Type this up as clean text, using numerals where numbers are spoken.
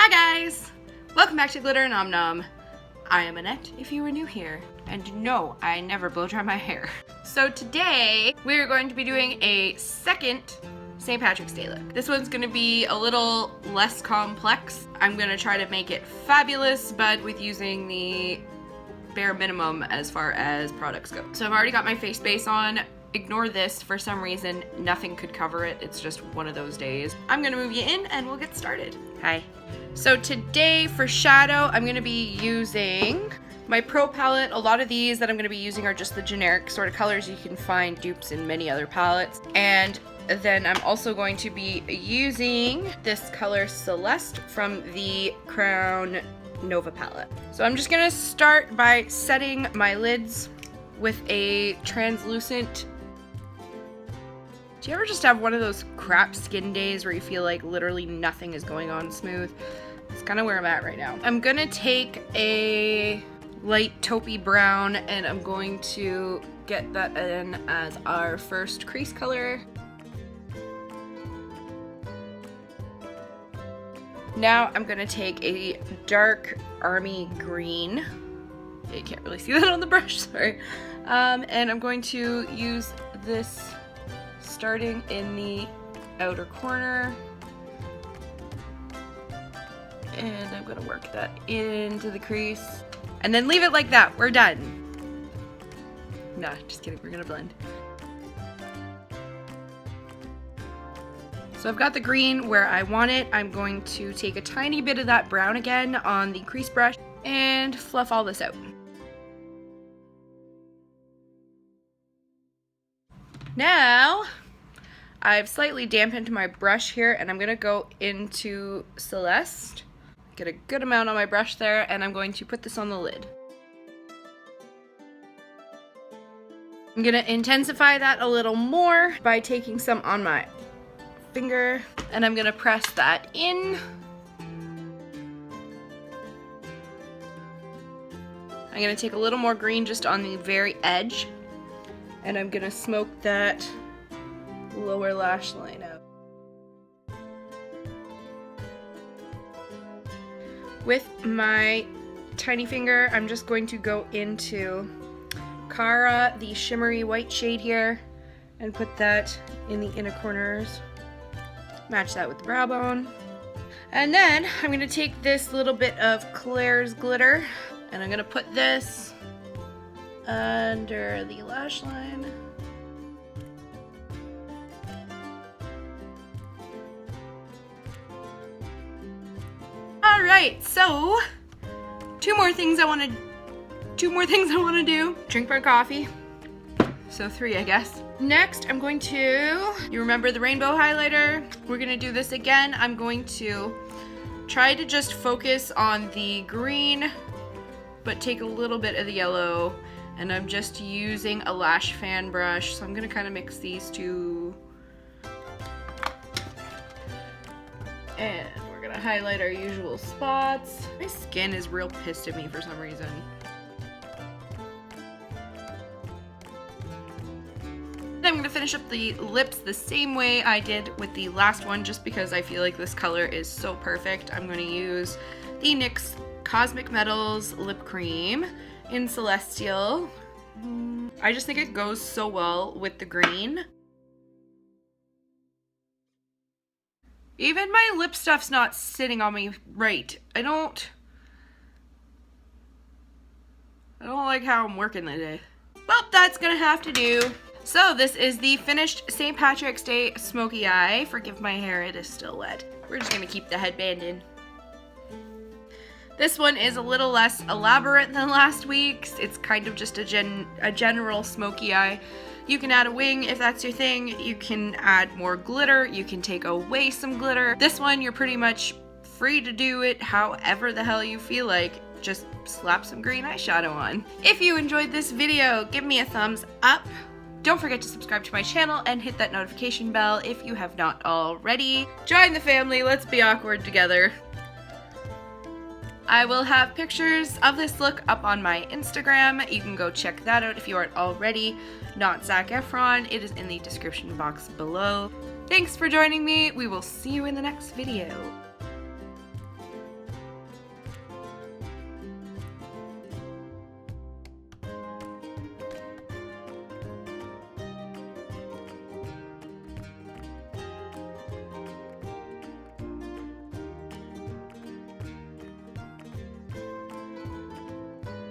Hi guys! Welcome back to Glitter and Nom. I am Annette if you are new here. And no, I never blow dry my hair. So today, we're going to be doing a second St. Patrick's Day look. This one's gonna be a little less complex. I'm gonna try to make it fabulous, but with using the bare minimum as far as products go. So I've already got my face base on. Ignore this, for some reason, nothing could cover it. It's just one of those days. I'm gonna move you in and we'll get started. Hi. So today for shadow, I'm gonna be using my Pro palette. A lot of these that I'm gonna be using are just the generic sort of colors. You can find dupes in many other palettes. And then I'm also going to be using this color Celeste from the Crown Nova palette. So I'm just gonna start by setting my lids with a translucent. Do you ever just have one of those crap skin days where you feel like literally nothing is going on smooth? It's kind of where I'm at right now. I'm gonna take a light taupey brown and I'm going to get that in as our first crease color. Now I'm gonna take a dark army green. You can't really see that on the brush, sorry. And I'm going to use this starting in the outer corner. And I'm gonna work that into the crease. And then leave it like that, we're done. Nah, just kidding, we're gonna blend. So I've got the green where I want it. I'm going to take a tiny bit of that brown again on the crease brush and fluff all this out. Now, I've slightly dampened my brush here and I'm gonna go into Celeste. Get a good amount on my brush there and I'm going to put this on the lid. I'm gonna intensify that a little more by taking some on my finger and I'm gonna press that in. I'm gonna take a little more green just on the very edge and I'm gonna smoke that lower lash line out. With my tiny finger, I'm just going to go into Cara, the shimmery white shade here, and put that in the inner corners. Match that with the brow bone. And then I'm gonna take this little bit of Claire's glitter and I'm gonna put this under the lash line. Alright, so two more things I want to do. Drink my coffee. So 3, I guess. Next, I'm going to, you remember the rainbow highlighter? We're gonna do this again. I'm going to try to just focus on the green, but take a little bit of the yellow, and I'm just using a lash fan brush. So I'm gonna kind of mix these two. And we're gonna highlight our usual spots. My skin is real pissed at me for some reason. I'm going to finish up the lips the same way I did with the last one just because I feel like this color is so perfect. I'm going to use the NYX Cosmic Metals Lip Cream in Celestial. I just think it goes so well with the green. Even my lip stuff's not sitting on me right. I don't like how I'm working today. Well, that's going to have to do. So this is the finished St. Patrick's Day Smoky Eye. Forgive my hair, it is still wet. We're just gonna keep the headband in. This one is a little less elaborate than last week's. It's kind of just a general smoky eye. You can add a wing if that's your thing. You can add more glitter. You can take away some glitter. This one, you're pretty much free to do it however the hell you feel like. Just slap some green eyeshadow on. If you enjoyed this video, give me a thumbs up. Don't forget to subscribe to my channel and hit that notification bell if you have not already. Join the family, let's be awkward together. I will have pictures of this look up on my Instagram. You can go check that out if you aren't already. NOTZackeffron, it is in the description box below. Thanks for joining me. We will see you in the next video.